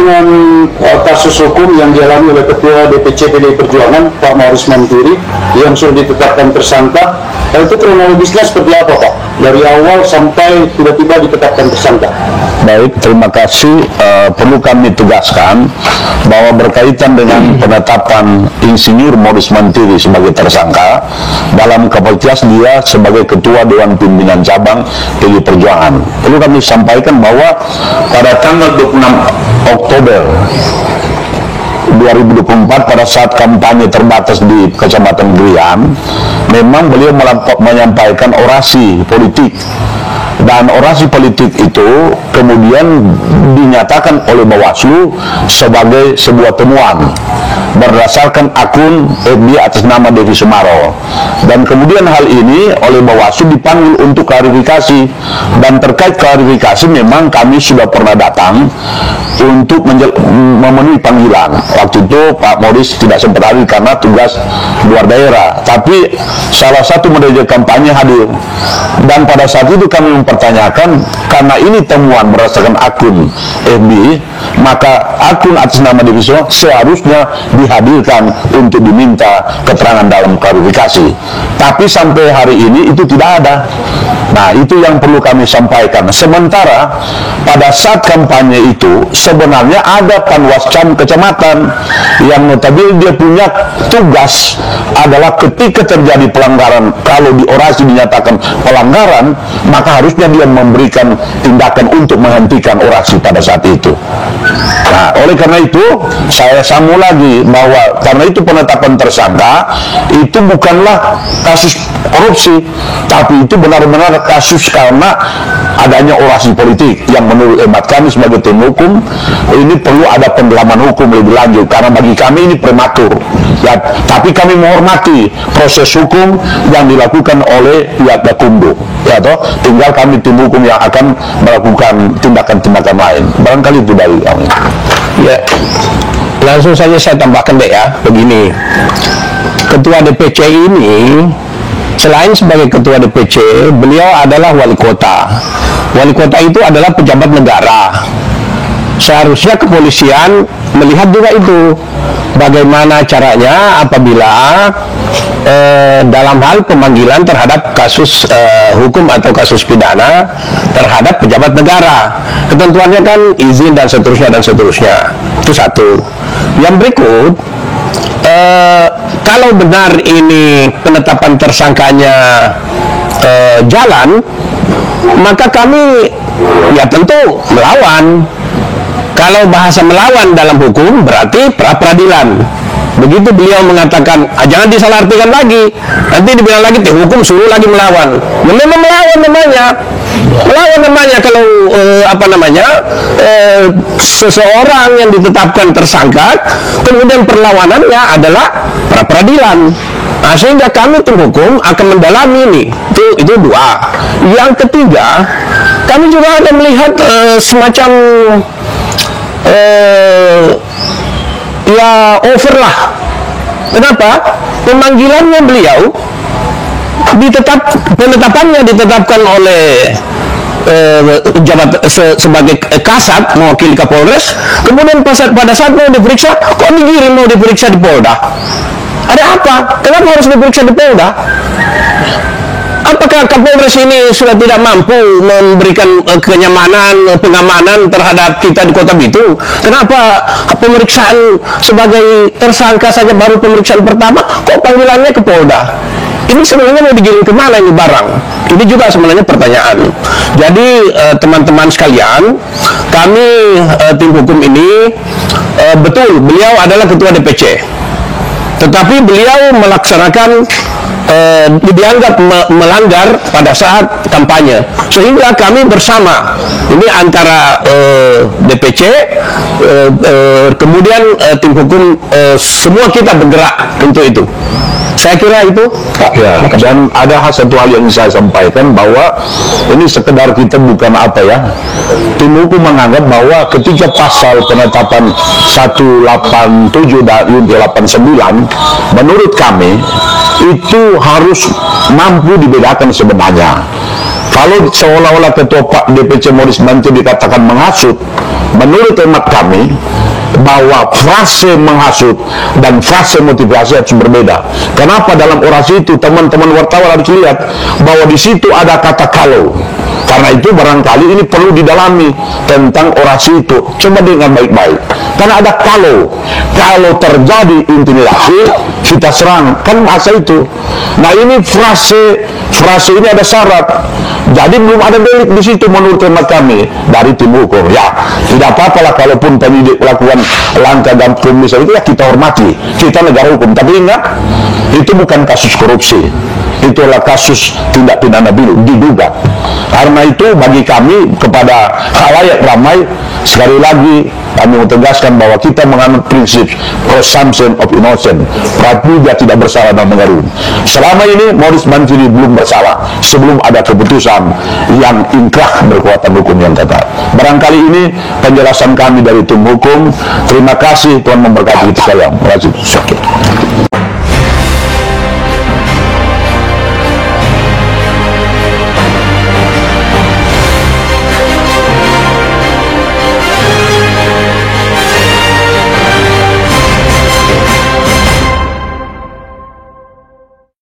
dengan kasus hukum yang dialami oleh Ketua DPC PDI Perjuangan Pak Mauris Manturi yang sudah ditetapkan tersangka, itu kronologisnya seperti apa Pak? Dari awal sampai tiba-tiba ditetapkan tersangka. Baik, terima kasih. Perlu kami tegaskan bahwa berkaitan dengan penetapan Insinyur Mauris Manturi sebagai tersangka, dalam kapasitas dia sebagai Ketua Dewan Pimpinan Cabang PDI Perjuangan. Perlu kami sampaikan bahwa pada tanggal 26 Oktober 2024 pada saat kampanye terbatas di Kecamatan Grian, memang beliau menyampaikan orasi politik, dan orasi politik itu kemudian dinyatakan oleh Bawaslu sebagai sebuah temuan berdasarkan akun FB atas nama Devi Sumaro, dan kemudian hal ini oleh Bawaslu dipanggil untuk klarifikasi, dan terkait klarifikasi memang kami sudah pernah datang untuk memenuhi panggilan. Waktu itu Pak Mauris tidak sempat hadir karena tugas luar daerah, tapi salah satu manajer kampanye hadir, dan pada saat itu kami mempertanyakan, karena ini temuan berdasarkan akun FB, maka akun atas nama Devi Sumaro seharusnya dihadirkan untuk diminta keterangan dalam klarifikasi. Tapi sampai hari ini itu tidak ada. Nah, itu yang perlu kami sampaikan. Sementara pada saat kampanye itu sebenarnya ada panwascam kecamatan yang notabene dia punya tugas adalah ketika terjadi pelanggaran, kalau di orasi dinyatakan pelanggaran, maka harusnya dia memberikan tindakan untuk menghentikan orasi pada saat itu. Nah, oleh karena itu saya sambung lagi bahwa karena itu penetapan tersangka itu bukanlah kasus korupsi, tapi itu benar-benar kasus karena adanya orasi politik yang menurut hemat kami sebagai tim hukum ini perlu ada pendalaman hukum lebih lanjut, karena bagi kami ini prematur ya, tapi kami menghormati proses hukum yang dilakukan oleh pihak Gakumdu ya toh, tinggal kami tim hukum yang akan melakukan tindakan-tindakan lain. Barangkali itu dari kami. Ya, langsung saja saya tambahkan deh ya, begini. Ketua DPC ini selain sebagai Ketua DPC, beliau adalah wali kota. Wali kota itu adalah pejabat negara. Seharusnya kepolisian melihat juga itu, bagaimana caranya apabila dalam hal pemanggilan terhadap kasus hukum atau kasus pidana terhadap pejabat negara. Ketentuannya kan izin dan seterusnya. Itu satu. Yang berikut, kalau benar ini penetapan tersangkanya jalan, maka kami ya tentu melawan. Kalau bahasa melawan dalam hukum berarti pra-peradilan. Begitu beliau mengatakan, jangan disalahartikan lagi, nanti dibilang lagi hukum suruh lagi melawan. Memang melawan namanya kalau seseorang yang ditetapkan tersangka, kemudian perlawanannya adalah pra-peradilan. Nah, sehingga kami tim hukum akan mendalami ini. Itu dua. Yang ketiga, kami juga ada melihat semacam ya over lah. Kenapa? Pemanggilannya beliau penetapannya ditetapkan oleh sebagai Kasat mewakili Kapolres, kemudian pada saat mau diperiksa, kok dikirim mau diperiksa di Polda? Ada apa? Kenapa harus diperiksa di Polda? Apakah Kapolres ini sudah tidak mampu memberikan pengamanan terhadap kita di Kota Bitung? Kenapa pemeriksaan sebagai tersangka saja baru pemeriksaan pertama, kok panggilannya ke Polda? Ini sebenarnya mau digiring kemana ini barang? Ini juga sebenarnya pertanyaan. Jadi teman-teman sekalian, kami tim hukum ini betul beliau adalah Ketua DPC, tetapi beliau melaksanakan dianggap melanggar pada saat kampanye, sehingga kami bersama ini antara DPC kemudian tim hukum semua kita bergerak untuk itu. Saya kira itu ya, dan ada satu hal yang saya sampaikan bahwa ini sekedar kita bukan tim hukum menganggap bahwa ketika pasal penetapan 187 dan 89 menurut kami itu harus mampu dibedakan sebenarnya. Kalau seolah-olah Ketua Pak DPC Mauris Manturi dikatakan menghasut, Menurut hemat kami, bahwa frase menghasut dan frase motivasi harus berbeda. Kenapa dalam orasi itu teman-teman wartawan harus lihat bahwa di situ ada kata kalau. Karena itu barangkali ini perlu didalami tentang orasi itu. Coba dengar baik-baik. Karena ada kalau terjadi intimidasi, kita serang. Kan bahasa itu. Nah ini frase ini ada syarat. Jadi belum ada delik di situ menurut hemat kami dari tim hukum. Ya, tidak apa-apa lah kalaupun penyidik melakukan langkah dan misalnya itu ya kita hormati. Kita negara hukum. Tapi ingat, itu bukan kasus korupsi. Itu adalah kasus tindak pidana diduga. Karena itu bagi kami kepada khalayak ramai, sekali lagi kami menegaskan bahwa kita menganut prinsip presumption of innocence, praduga tidak bersalah dalam mengaruh. Selama ini Maurice Manjili belum bersalah sebelum ada keputusan yang inkrah berkekuatan hukum yang tetap. Barangkali ini penjelasan kami dari tim hukum. Terima kasih, Tuhan memberkati kita sekalian. Terima kasih.